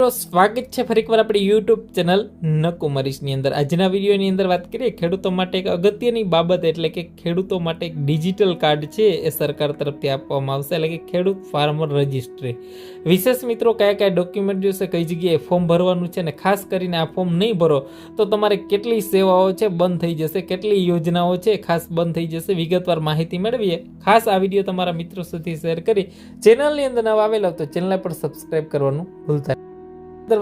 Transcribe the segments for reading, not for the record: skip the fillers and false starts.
તો સ્વાગત છે ફરીકવાર આપણી યુટ્યુબ ચેનલ નકુમરીશની અંદર। આજના વિડીયોની અંદર વાત કરીએ ખેડૂતો માટે એક અગત્યની બાબત, એટલે કે ખેડૂતો માટે એક ડિજિટલ કાર્ડ છે એ સરકાર તરફથી આપવામાં આવશે, એટલે કે ખેડૂત ફાર્મર રજિસ્ટ્રી। વિશેષ મિત્રો કયા કયા ડોક્યુમેન્ટ જોઈશે, કઈ જગ્યાએ ફોર્મ ભરવાનું છે, અને ખાસ કરીને આ ફોર્મ નહીં ભરો તો તમારે કેટલી સેવાઓ છે બંધ થઈ જશે, કેટલી યોજનાઓ છે ખાસ બંધ થઈ જશે, વિગતવાર માહિતી મેળવીએ। ખાસ આ વિડીયો તમારા મિત્રો સુધી શેર કરી ચેનલની અંદર નવા આવેલા તો ચેનલ પર સબસ્ક્રાઇબ કરવાનું ભૂલતા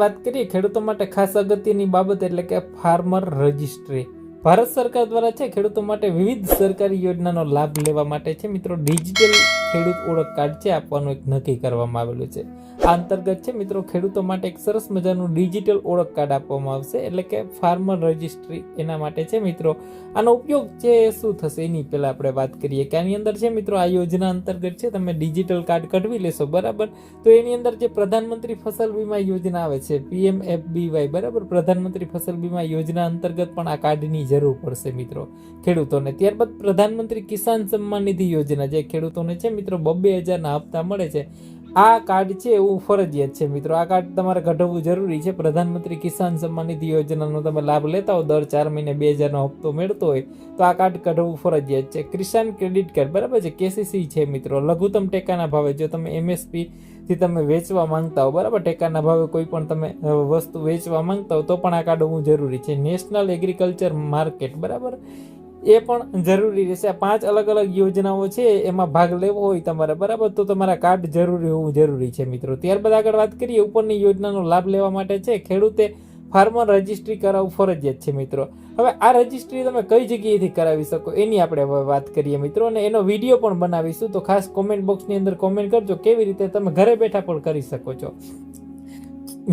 વાત કરીએ ખેડૂતો માટે ખાસ અગત્યની બાબત, એટલે કે ફાર્મર રજિસ્ટ્રી। ભારત સરકાર દ્વારા છે ખેડૂતો માટે વિવિધ સરકારી યોજનાનો લાભ લેવા માટે છે મિત્રો ડિજિટલ ખેડૂત ઓળખ કાર્ડ છે આપવાનું એક નક્કી કરવામાં આવેલું છે। આ અંતર્ગત છે મિત્રો ખેડૂતો માટે એક સરસ મજાનું ડિજિટલ ઓળખ કાર્ડ આપવામાં આવશે, એટલે કે ફાર્મર રજિસ્ટ્રી એના માટે છે મિત્રો। આનો ઉપયોગ છે શું થશે એની પહેલા આપણે વાત કરીએ કે આની અંદર છે મિત્રો આ યોજના અંતર્ગત છે તમે ડિજિટલ કાર્ડ કઢવી લેશો બરાબર, તો એની અંદર જે પ્રધાનમંત્રી ફસલ વીમા યોજના આવે છે PMFBY બરાબર, પ્રધાનમંત્રી ફસલ વીમા યોજના અંતર્ગત પણ આ કાર્ડની જરૂર પડશે મિત્રો ખેડૂતોને। ત્યારબાદ પ્રધાનમંત્રી કિસાન સન્માન નિધિ યોજના જે ખેડૂતોને છે મિત્રો 2,000ના હપ્તા મળે છે, આ કાર્ડ છે એવું ફરજિયાત છે મિત્રો। આ કાર્ડ તમારે કઢાવવું જરૂરી છે। પ્રધાનમંત્રી કિસાન સન્માન નિધિ યોજનાનો તમે લાભ લેતા હો, દર 4 મહિને 2,000નો હપ્તો મેળતો હોય તો આ કાર્ડ કઢાવવું ફરજિયાત છે। કિસાન ક્રેડિટ કાર્ડ બરાબર છે, KCC છે મિત્રો, લઘુત્તમ ટેકાના ભાવે જો તમે MSP થી તમે વેચવા માંગતા હો બરાબર, ટેકાના ભાવે કોઈ પણ તમે વસ્તુ વેચવા માંગતા હો તો પણ આ કાર્ડ હોવું જરૂરી છે। નેશનલ એગ્રીકલ્ચર માર્કેટ બરાબર, એ પણ જરૂરી રહેશે। આ 5 અલગ અલગ યોજનાઓ છે એમાં ભાગ લેવો હોય તમારે બરાબર, તો તમારા કાર્ડ જરૂરી હોવું જરૂરી છે મિત્રો। ત્યારબાદ આગળ વાત કરીએ ઉપરની યોજનાનો લાભ લેવા માટે છે ખેડૂતે ફાર્મર રજિસ્ટ્રી કરાવવું ફરજિયાત છે મિત્રો। હવે આ રજિસ્ટ્રી તમે કઈ જગ્યાએથી કરાવી શકો એની આપણે હવે વાત કરીએ મિત્રો, અને એનો વિડીયો પણ બનાવીશું, તો ખાસ કોમેન્ટ બોક્સની અંદર કોમેન્ટ કરજો કેવી રીતે તમે ઘરે બેઠા પણ કરી શકો છો।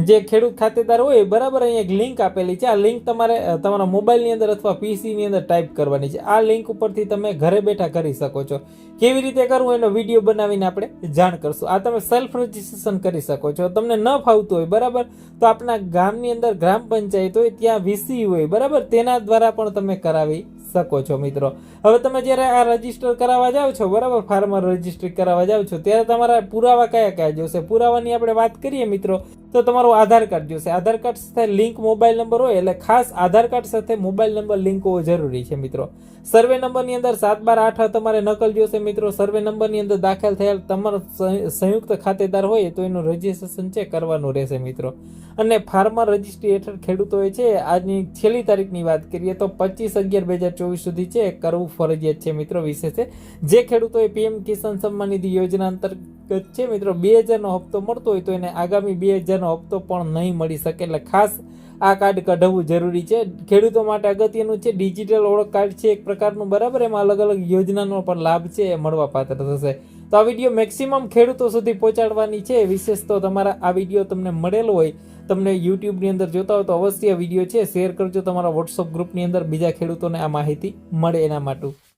જે ખેડૂત ખાતેદાર હોય બરાબર, અહીંયા એક લિંક આપેલી છે, આ લિંક તમારે તમારા મોબાઈલની અંદર અથવા પીસીની અંદર ટાઈપ કરવાની છે। આ લિંક ઉપરથી તમે ઘરે બેઠા કરી શકો છો। કેવી રીતે કરવું એનો વિડીયો બનાવીને આપણે જાણ કરશું। આ તમે સેલ્ફ રજિસ્ટ્રેશન કરી શકો છો। તમને ન ફાવતું હોય બરાબર, તો આપણા ગામની અંદર ગ્રામ પંચાયત હોય ત્યાં VC હોય બરાબર, તેના દ્વારા પણ તમે કરાવી શકો છો મિત્રો। હવે તમે જ્યારે આ રજીસ્ટર કરાવવા જાઓ છો બરાબર, ફાર્મર રજિસ્ટ્રી કરાવવા જાઓ છો ત્યારે તમારા પુરાવા કયા કયા જોશે, પુરાવાની આપણે વાત કરીએ મિત્રો તો તમારું આધાર કાર્ડ જોશે। આધાર કાર્ડ સાથે લિંક મોબાઈલ નંબર હોય, એટલે ખાસ આધાર કાર્ડ સાથે મોબાઈલ નંબર લિંક હોવો જરૂરી છે મિત્રો। સર્વે નંબરની અંદર 7/12 તમારે નકલ જોશે મિત્રો। સર્વે નંબરની અંદર દાખલ થયેલ તમારો સંયુક્ત ખાતેદાર હોય તો એનું રજીસ્ટ્રેશન છે કરવાનું રહેશે મિત્રો। અને ફાર્મર રજિસ્ટ્રી હેઠળ ખેડૂતોએ છે આજની છેલ્લી તારીખની વાત કરીએ તો 25/11/2024 સુધી છે કરવું ફરજિયાત છે મિત્રો। વિશેષ છે જે ખેડૂતોએ PM કિસાન સન્માન નિધિ યોજના અંતર્ગત છે મિત્રો 2,000નો હપ્તો મળતો હોય તો એને આગામી 2,000નો હપ્તો પણ નહીં મળી શકે, એટલે ખાસ આ કાર્ડ કઢાવવું જરૂરી છે। ખેડૂતો માટે અગત્યનું છે ડિજિટલ ઓળખ કાર્ડ છે એક પ્રકારનું બરાબર, એમાં અલગ અલગ યોજનાનો પણ લાભ છે એ મળવા પાત્ર થશે। તો આ વિડીયો મેક્સિમમ ખેડૂતો સુધી પહોંચાડવાની છે। વિશેષ તો તમારા આ વિડીયો તમને મળેલો હોય, તમને યુટ્યુબની અંદર જોતા હોય તો અવશ્ય વિડીયો છે શેર કરજો તમારા WhatsApp ગ્રુપની અંદર, બીજા ખેડૂતોને આ માહિતી મળે એના માટે।